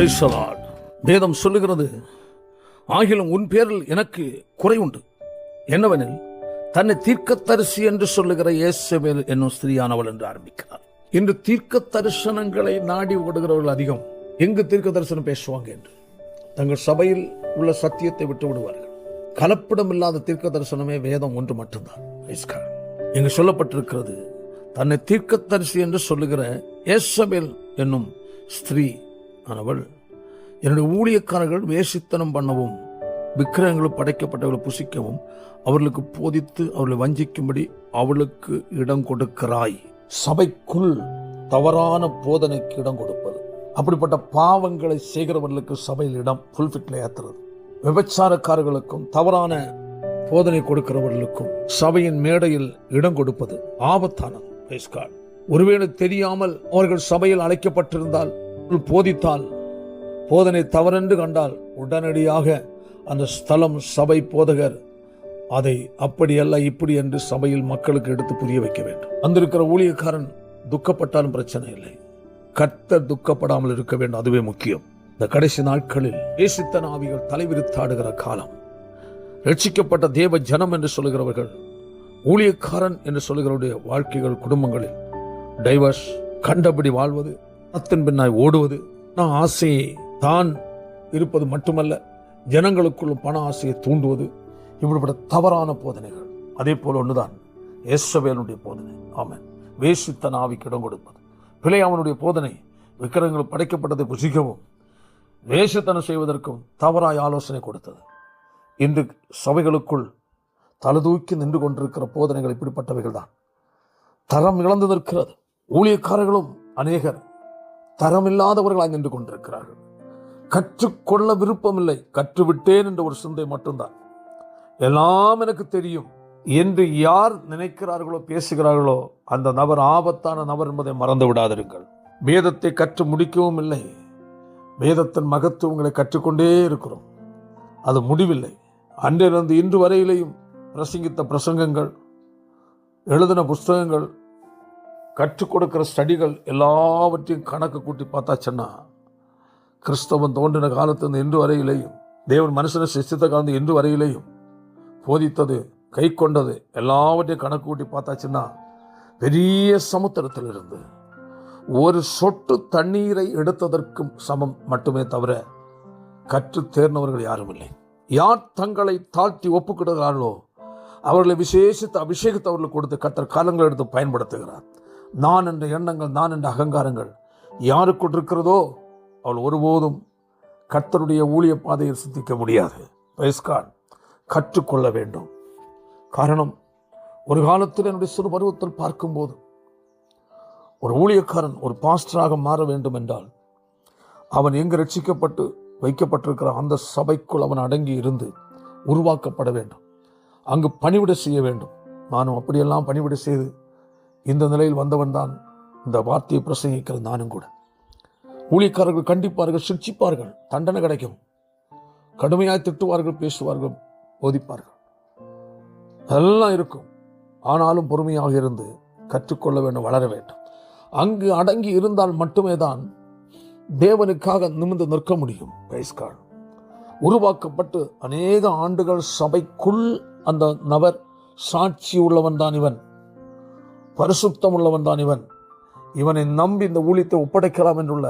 Praise the Lord. வேதம் சொல்லுகிறது, ஆகிலும் உன் பேரில் எனக்கு குறை உண்டு. என்னவெனில், தன்னை தீர்க்கதரிசி என்று சொல்லுகிற இயேசபேல் என்னும் ஸ்திரீயானவள் என்று ஆரம்பிக்கிறார். இன்று தீர்க்க தரிசனங்களை நாடி ஓடுகிறவர்கள் அதிகம். எங்கு தீர்க்க தரிசனம் பேசுவாங்க என்று தங்கள் சபையில் உள்ள சத்தியத்தை விட்டு விடுவார்கள். கலப்படம் இல்லாத தீர்க்க தரிசனமே வேதம் ஒன்று மட்டும்தான். இங்கு சொல்லப்பட்டிருக்கிறது, தன்னை தீர்க்கதரிசி என்று சொல்லுகிற இயேசபேல் என்னும் ஸ்திரீ ஆனவள் என்னுடைய ஊழியக்காரர்கள் வேசித்தனம் பண்ணவும் விக்கிரகங்களும் படைக்கப்பட்டவர்களை புசிக்கவும் அவர்களுக்கு போதித்து அவர்களை வஞ்சிக்கும்படி அவளுக்கு இடம் கொடுக்கிறாய். சபைக்குள் தவறான போதனைக்கு இடம் கொடுப்பது, அப்படிப்பட்ட பாவங்களை செய்கிறவர்களுக்கு சபையில் இடம் புல்பிட்ல ஏத்துறது, விபச்சாரக்காரர்களுக்கும் தவறான போதனை கொடுக்கிறவர்களுக்கும் சபையின் மேடையில் இடம் கொடுப்பது ஆபத்தானது. ஒருவேளை தெரியாமல் அவர்கள் சபையில் அழைக்கப்பட்டிருந்தால், போதித்தால், போதனை தவறென்று கண்டால் உடனடியாக அந்த ஸ்தலம் சபை போதகர் அதை அப்படியல்ல இப்படி என்று சபையில் மக்களுக்கு எடுத்து புரிய வைக்க வேண்டும். வந்திருக்கிற ஊழியக்காரன் துக்கப்பட்டாலும் பிரச்சனை இல்லை, கர்த்தர் துக்கப்படாமல் இருக்க வேண்டும், அதுவே முக்கியம். இந்த கடைசி நாட்களில் ஏசித்தன ஆவிகள் தலைவிரித்தாடுகிற காலம். ரட்சிக்கப்பட்ட தேவ ஜனம் என்று சொல்லுகிறவர்கள், ஊழியக்காரன் என்று சொல்லுகிறவருடைய வாழ்க்கைகள், குடும்பங்களில் டைவர்ஸ், கண்டபடி வாழ்வது, பணத்தின் பின்னாய் ஓடுவது, நான் ஆசையை தான் இருப்பது மட்டுமல்ல, ஜனங்களுக்குள்ளும் பண ஆசையை தூண்டுவது, இப்படிப்பட்ட தவறான போதனைகள். அதே போல ஒன்றுதான் இயேசபேலுடைய போதனை. ஆமென். வேசித்தன ஆவிக்கு இடம் கொடுப்பது, பிழையாமனுடைய போதனை, விக்கிரகங்கள் படைக்கப்பட்டதை புசிக்கவும் வேஷத்தனம் செய்வதற்கும் தவறாய் ஆலோசனை கொடுத்தது. இன்று சபைகளுக்குள் தலதூக்கி நின்று கொண்டிருக்கிற போதனைகள் இப்படிப்பட்டவைகள் தான். தரம் இழந்து நிற்கிறது. ஊழியக்காரர்களும் அநேகர் தரமில்லாதவர்களாக நின்று கொண்டிருக்கிறார்கள். கற்றுக்கொள்ள விருப்பமில்லை, கற்றுவிட்டேன் என்ற ஒரு சிந்தை மட்டும்தான். எல்லாம் எனக்கு தெரியும் என்று யார் நினைக்கிறார்களோ, பேசுகிறார்களோ, அந்த நபர் ஆபத்தான நபர் என்பதை மறந்து விடாதிருங்கள். வேதத்தை கற்று முடிக்கவும் இல்லை, வேதத்தின் மகத்துவங்களை கற்றுக்கொண்டே இருக்கிறோம், அது முடிவில்லை. அன்றிலிருந்து இன்று வரையிலேயும் பிரசங்கித்த பிரசங்கங்கள், எழுதின புஸ்தகங்கள், கற்றுக் கொடுக்கிற ஸ்டடிகள் எல்லாவற்றையும் கணக்கு கூட்டி பார்த்தாச்சுன்னா, கிறிஸ்தவன் தோன்றின காலத்திலிருந்து இன்று வரையிலேயும், தேவன் மனுஷனை சிருஷ்டித்த காலத்து இன்று வரையிலேயும் போதித்தது, கை கொண்டது எல்லாவற்றையும் கணக்கு கூட்டி பார்த்தாச்சுன்னா, பெரிய சமுத்திரத்தில் இருந்து ஒரு சொட்டு தண்ணீரை எடுத்ததற்கும் சமம் மட்டுமே தவிர கற்று தேர்ந்தவர்கள் யாரும் இல்லை. யார் தங்களை தாழ்த்தி ஒப்புக்கிடுகிறார்களோ அவர்களை விசேஷித்த அபிஷேகத்தை அவர்களுக்கு கொடுத்து கர்த்தர் காலங்கள் எடுத்து பயன்படுத்துகிறார். நான் என்ற எண்ணங்கள், நான் என்ற அகங்காரங்கள் யாருக்குள் இருக்கிறதோ அவள் ஒருபோதும் கர்த்தருடைய ஊழிய பாதையில் சிந்திக்க முடியாது. கற்றுக்கொள்ள வேண்டும். காரணம், ஒரு காலத்தில் என்னுடைய சிறு பருவத்தில் பார்க்கும்போது, ஒரு ஊழியக்காரன் ஒரு பாஸ்டராக மாற வேண்டும் என்றால் அவன் எங்கு ரட்சிக்கப்பட்டு வைக்கப்பட்டிருக்கிற அந்த சபைக்குள் அவன் அடங்கி இருந்து உருவாக்கப்பட வேண்டும், அங்கு பணிவிடை செய்ய வேண்டும். நானும் அப்படியெல்லாம் பணிவிடை செய்து இந்த நிலையில் வந்தவன் தான் இந்த வார்த்தையை பிரசங்கிக்கிற நானும் கூட. ஊழியக்காரர்கள் கண்டிப்பார்கள், சிக்ஷிப்பார்கள், தண்டனை கிடைக்கும், கடுமையாய் திட்டுவார்கள், பேசுவார்கள், போதிப்பார்கள், எல்லாம் இருக்கும். ஆனாலும் பொறுமையாக இருந்து கற்றுக்கொள்ள வேண்டும், வளர வேண்டும். அங்கு அடங்கி இருந்தால் மட்டுமே தான் தேவனுக்காக நிமிர்ந்து நிற்க முடியும். உருவாக்கப்பட்டு அநேக ஆண்டுகள் சபைக்குள் அந்த நபர் சாட்சி உள்ளவன் தான் இவன், பரிசுத்தம் உள்ளவன் தான் இவன், இவனை நம்பி இந்த ஊழியத்தை ஒப்படைக்கலாம் என்றுள்ள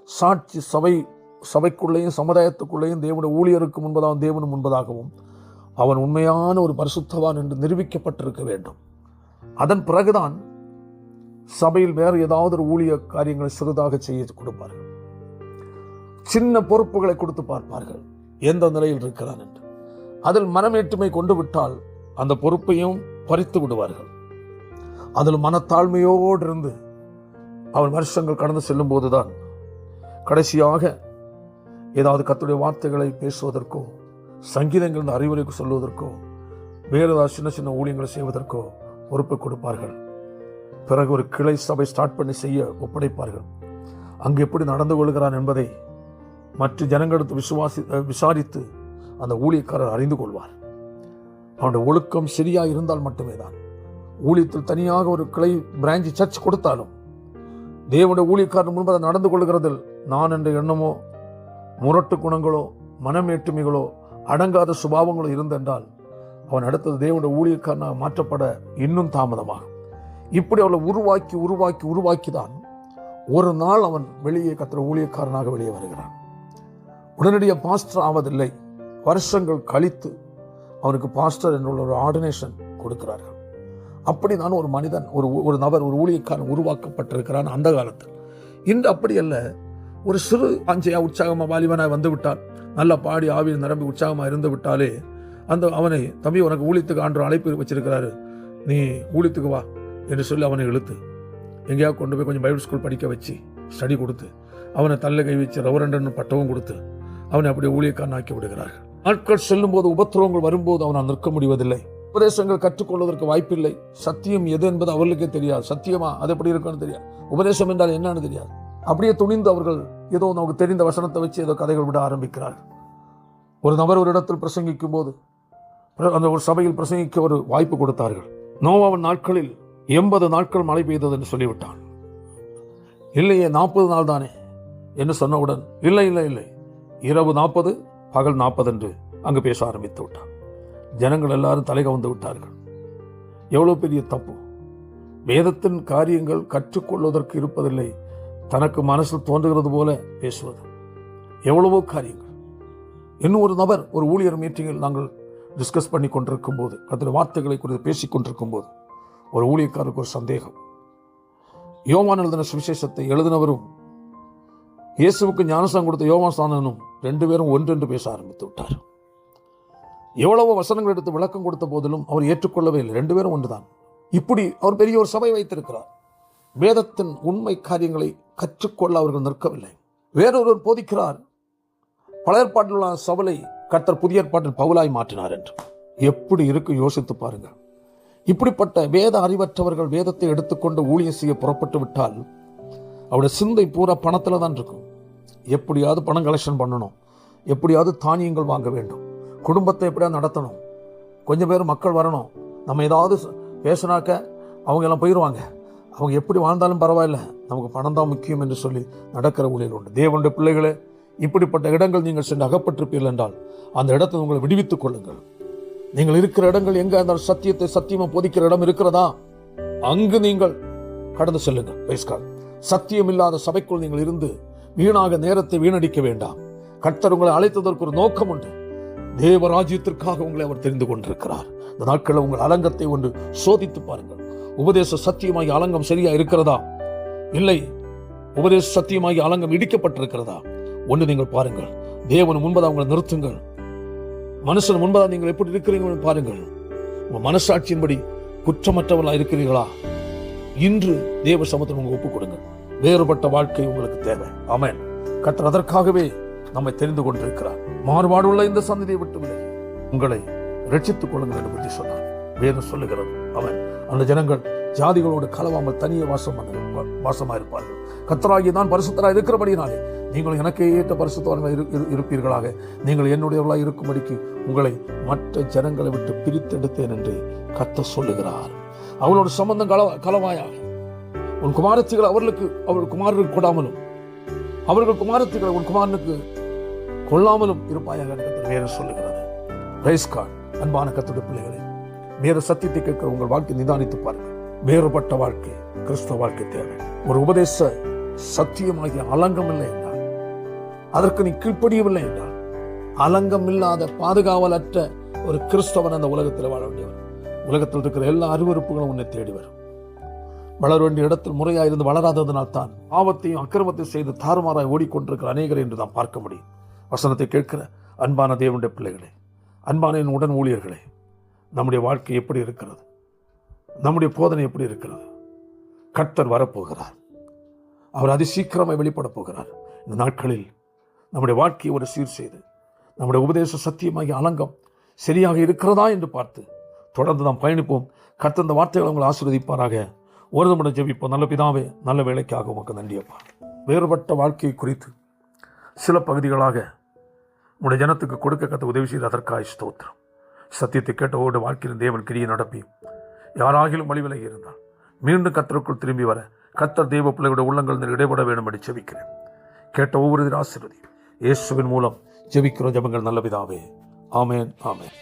சாட்சி சபைக்குள்ளேயும் சமுதாயத்துக்குள்ளேயும் தேவனுடைய ஊழியருக்கு முன்பதாகவும் தேவனும் முன்பதாகவும் அவன் உண்மையான ஒரு பரிசுத்தவான் என்று நிரூபிக்கப்பட்டிருக்க வேண்டும். அதன் பிறகுதான் சபையில் வேறு ஏதாவது ஒரு ஊழிய காரியங்களை சிறிதாக செய்ய கொடுப்பார்கள், சின்ன பொறுப்புகளை கொடுத்து பார்ப்பார்கள், எந்த நிலையில் இருக்கிறான் என்று. அதில் மனமேற்றுமை கொண்டு விட்டால் அந்த பொறுப்பையும் பறித்து விடுவார்கள். அதில் மனத்தாழ்மையோடு இருந்து அவன் வருஷங்கள் கடந்து செல்லும் போதுதான் கடைசியாக ஏதாவது கர்த்தருடைய வார்த்தைகளை பேசுவதற்கோ, சங்கீதங்கள் அறிவுரைக்கு சொல்வதற்கோ, வேறு ஏதாவது சின்ன சின்ன ஊழியங்களை செய்வதற்கோ பொறுப்பை கொடுப்பார்கள். பிறகு ஒரு கிளை சபை ஸ்டார்ட் பண்ணி செய்ய ஒப்படைப்பார்கள். அங்கு எப்படி நடந்து கொள்கிறான் என்பதை மற்ற ஜனங்களுக்கு விசாரித்து அந்த ஊழியக்காரர் அறிந்து கொள்வார். அவனுடைய ஒழுக்கம் சரியாக இருந்தால் மட்டுமே தான். ஊழியத்தில் தனியாக ஒரு கிளை பிரான்ச் சர்ச் கொடுத்தாலும் தேவனுடைய ஊழியக்காரன் முன்பு அதை நடந்து கொள்கிறதில் நான் என்ற எண்ணமோ முரட்டு குணங்களோ மனமேட்டுமைகளோ அடங்காத சுபாவங்களோ இருந்தென்றால் அவன் அடுத்தது தேவனுடைய ஊழியக்காரனாக மாற்றப்பட இன்னும் தாமதமாகும். இப்படி அவளை உருவாக்கி தான் ஒரு நாள் அவன் வெளியே கர்த்தர் ஊழியக்காரனாக வெளியே வருகிறான். உடனடியாக பாஸ்டர் ஆவதில்லை. வருஷங்கள் கழித்து அவனுக்கு பாஸ்டர் என்ற ஒரு ஆர்டினேஷன் கொடுக்கிறார்கள். அப்படி நான் ஒரு மனிதன், ஒரு நபர், ஒரு ஊழியக்காரன் உருவாக்கப்பட்டிருக்கிறான் அந்த காலத்தில். இன்று அப்படி அல்ல. ஒரு சிறு அஞ்சையா உற்சாகமாக வாலிபனாக வந்து விட்டால், நல்லா பாடி ஆவியில் நிரம்பி உற்சாகமாக இருந்து விட்டாலே அவனை தம்பி உனக்கு ஊழியத்துக்கு ஆண்டு அழைப்பு வச்சிருக்கிறாரு, நீ ஊழியத்துக்கு வா என்று சொல்லி அவனை இழுத்து எங்கேயாவது கொண்டு போய் கொஞ்சம் பைபிள் ஸ்கூல் படிக்க வச்சு ஸ்டடி கொடுத்து அவனை தள்ள கை வச்சு ரெவரண்டன் பட்டவும் கொடுத்து அவனை அப்படியே ஊழியக்காரன் ஆக்கி விடுகிறார்கள். நாட்கள் செல்லும் போது, உபத்திரவங்கள் வரும்போது அவனால் நிற்க முடிவதில்லை. உபதேசங்கள் கற்றுக்கொள்வதற்கு வாய்ப்பில்லை. சத்தியம் எது என்பது அவர்களுக்கே தெரியாது. சத்தியமா அது எப்படி இருக்குன்னு தெரியாது. உபதேசம் என்றால் என்னன்னு தெரியாது. அப்படியே துணிந்து அவர்கள் ஏதோ நமக்கு தெரிந்த வசனத்தை வச்சு ஏதோ கதைகள் விட ஆரம்பிக்கிறார்கள். ஒரு நபர் ஒரு இடத்தில் பிரசங்கிக்கும் போது அந்த ஒரு சபையில் பிரசங்கிக்க ஒரு வாய்ப்பு கொடுத்தார்கள். நோவாவின் நாட்களில் 80 நாட்கள் மழை பெய்தது என்று சொல்லிவிட்டான். இல்லையே 40 நாள் தானே என்று சொன்னவுடன் இல்லை இரவு 40 பகல் 40 என்று அங்கு பேச ஆரம்பித்து விட்டான். ஜனங்கள் எல்லாரும் தலை கவுந்து விட்டார்கள். எவ்வளவு பெரிய தப்பு! வேதத்தின் காரியங்கள் கற்றுக்கொள்வதற்கு இருப்பதில்லை, தனக்கு மனசில் தோன்றுகிறது போல பேசுவது. எவ்வளவோ காரியங்கள். இன்னும் ஒரு நபர் ஒரு ஊழியர் மீட்டிங்கில் நாங்கள் டிஸ்கஸ் பண்ணி கொண்டிருக்கும் போது, அதில் வார்த்தைகளை குறித்து பேசிக் கொண்டிருக்கும் போது ஒரு ஊழியக்காரருக்கு ஒரு சந்தேகம். யோவான் எழுதின சுவிசேஷத்தை எழுதினவரும் இயேசுவுக்கு ஞானஸ்தானம் கொடுத்த யோவான் ஸ்நானனும் 2 பேரும் ஒன்றென்று பேச ஆரம்பித்து விட்டார். எவ்வளவோ வசனங்கள் எடுத்து விளக்கம் கொடுத்த போதிலும் அவர் ஏற்றுக்கொள்ளவே இல்லை. 2 பேரும் ஒன்றுதான். இப்படி அவர் பெரிய ஒரு சபை வைத்திருக்கிறார். வேதத்தின் உண்மை காரியங்களை கற்றுக்கொள்ள அவர்கள் நிற்கவில்லை. வேறொருவர் போதிக்கிறார், பழைய ஏற்பாட்டில் உள்ள சவுலை கர்த்தர் புதிய ஏற்பாட்டில் பவுலாய் மாற்றினார் என்று. எப்படி இருக்கு யோசித்து பாருங்கள். இப்படிப்பட்ட வேத அறிவற்றவர்கள் வேதத்தை எடுத்துக்கொண்டு ஊழியம் செய்ய புறப்பட்டு விட்டால் அவருடைய சிந்தை பூரா பணத்தில் தான் இருக்கும். எப்படியாவது பணம் கலெக்ஷன் பண்ணணும், எப்படியாவது தானியங்கள் வாங்க வேண்டும், குடும்பத்தை எப்படியாவது நடத்தணும், கொஞ்சம் பேர் மக்கள் வரணும், நம்ம ஏதாவது பேசினாக்க அவங்க எல்லாம் போயிடுவாங்க, அவங்க எப்படி வாழ்ந்தாலும் பரவாயில்ல, நமக்கு பணம் தான் முக்கியம் என்று சொல்லி நடக்கிற ஊழியர் உண்டு. தேவனுடைய பிள்ளைகளே, இப்படிப்பட்ட இடங்கள் நீங்கள் சென்று அகப்பட்டிருப்பீர்கள் என்றால் அந்த இடத்தை உங்களை விடுவித்துக் கொள்ளுங்கள். நீங்கள் இருக்கிற இடங்கள் எங்க இருந்தாலும் சத்தியத்தை சத்தியமா போதிக்கிற இடம் இருக்கிறதா, அங்கு நீங்கள் கடந்து செல்லுங்கள். பேஸ்கால் சத்தியம் இல்லாத சபைக்குள் நீங்கள் இருந்து வீணாக நேரத்தை வீணடிக்க வேண்டாம். கர்த்தர் உங்களை அழைத்ததற்கு ஒரு நோக்கம் உண்டு. தேவராஜ்யத்திற்காக உங்களை அவர் தெரிந்து கொண்டிருக்கிறார். இந்த நாட்களில் உங்கள் அலங்கத்தை ஒன்று சோதித்து பாருங்கள். உபதேச சத்தியமாகி அலங்கம் சரியா இருக்கிறதா, இல்லை உபதேச சத்தியமாகி அலங்கம் இடிக்கப்பட்டிருக்கிறதா, ஒன்று நீங்கள் பாருங்கள். தேவன் முன்பதாக உங்களை நிறுத்துங்கள். மனுஷன் முன்பதாக நீங்கள் எப்படி இருக்கிறீர்கள் பாருங்கள். உங்கள் மனசாட்சியின்படி குற்றமற்றவர்களாக இருக்கிறீர்களா? இன்று தேவ சமூகத்தில் உங்களுக்கு ஒப்புக் கொடுங்கள். வேறுபட்ட வாழ்க்கை உங்களுக்கு தேவை. ஆமென். கர்த்தர் அதற்காகவே நம்மை தெரிந்து கொண்டிருக்கிறார். மாறுபாடுள்ள இந்த சந்ததியை விட்டு விலகி உங்களை ரட்சித்துக் கொள்ளுங்கள் என்று பற்றி சொன்னார். வேதம் சொல்லுகிறது. அவன் அந்த ஜனங்கள் ஜாதிகளோடு கலவாமல் தனியே வாசமாக இருப்பார்கள். கர்த்தராகிய நான் பரிசுத்தராக இருக்கிறபடினாலே நீங்கள் எனக்கு ஏற்ற பரிசுத்தவான்களாக இருப்பீர்களாக. நீங்கள் என்னுடையவர்களாக இருக்கும்படிக்கு உங்களை மற்ற ஜனங்களை விட்டு பிரித்தெடுத்தேன் என்று கர்த்தர் சொல்லுகிறார். அவளோட சம்பந்தம் கலவாயாக உன் குமாரத்திகளை அவர்கள் குமாரனுக்கு கொடாமலும் அவர்கள் குமாரத்திகளை உன் குமாரனுக்கு கொள்ளாமலும் இருப்பாயாக வேறு சொல்லுகிறது. Praise God. அன்பான கர்த்தருடைய பிள்ளைகளே, வேறு சத்தியத்தை கேட்கிற உங்கள் வாழ்க்கை நிதானித்து பாருங்கள். வேறுபட்ட வாழ்க்கை கிறிஸ்தவ வாழ்க்கை தேவை. ஒரு உபதேச சத்தியமாகிய அலங்கம் இல்லை என்றால், அதற்கு நீ கீழ்ப்படியவில்லை என்றால், அலங்கம் இல்லாத பாதுகாவலற்ற ஒரு கிறிஸ்தவன் அந்த உலகத்தில் வாழ வேண்டியவர். உலகத்தில் இருக்கிற எல்லா அருவருப்புகளும் உன்னை தேடி வரும். வளர வேண்டிய இடத்தில் முறையாயிருந்து வளராததனால் தான் பாவத்தையும் அக்கிரமத்தையும் செய்து தாறுமாறாய் ஓடிக்கொண்டிருக்கிற அநேகரை என்று நாம் பார்க்க முடியும். வசனத்தை கேட்கிற அன்பான தேவனுடைய பிள்ளைகளே, அன்பான என் உடன் ஊழியர்களே, நம்முடைய வாழ்க்கை எப்படி இருக்கிறது? நம்முடைய போதனை எப்படி இருக்கிறது? கர்த்தர் வரப்போகிறார். அவர் அதிசீக்கிரமாக வெளிப்பட போகிறார். இந்த நாட்களில் நம்முடைய வாழ்க்கையை ஒரு சீர் செய்து நம்முடைய உபதேச சத்தியமாகிய அலங்கம் சரியாக இருக்கிறதா என்று பார்த்து தொடர்ந்து நாம் பயணிப்போம். கர்த்தர் இந்த வார்த்தைகளை உங்களை ஆசீர்வதிப்பாராக. ஒரு நிமிடம் ஜெபிப்போம். நல்ல பிதாவே, நல்ல வேலைக்காக உமக்கு நன்றியப்பா. வேறுபட்ட வாழ்க்கையை குறித்து சில பகுதிகளாக உடைய ஜனத்துக்கு கொடுக்க கத்த உதவி செய்து அதற்காக ஸ்தோத்திரம். சத்தியத்தை கேட்டவோடு வாழ்க்கையில் தேவன் கிரியை நடப்பி யாராகிலும் வழிவிலகி இருந்தால் மீண்டும் கர்த்தருக்குள் திரும்பி வர கர்த்தர் தேவ பிள்ளைகளுடைய உள்ளங்கள் இடைபட வேண்டும் என்று செபிக்கிறேன். கேட்ட ஒவ்வொரு ஆசீர்வதி இயேசுவின் மூலம் ஜெபிக்கிற ஜெபங்கள் நல்ல பிதாவே. ஆமென், ஆமென்.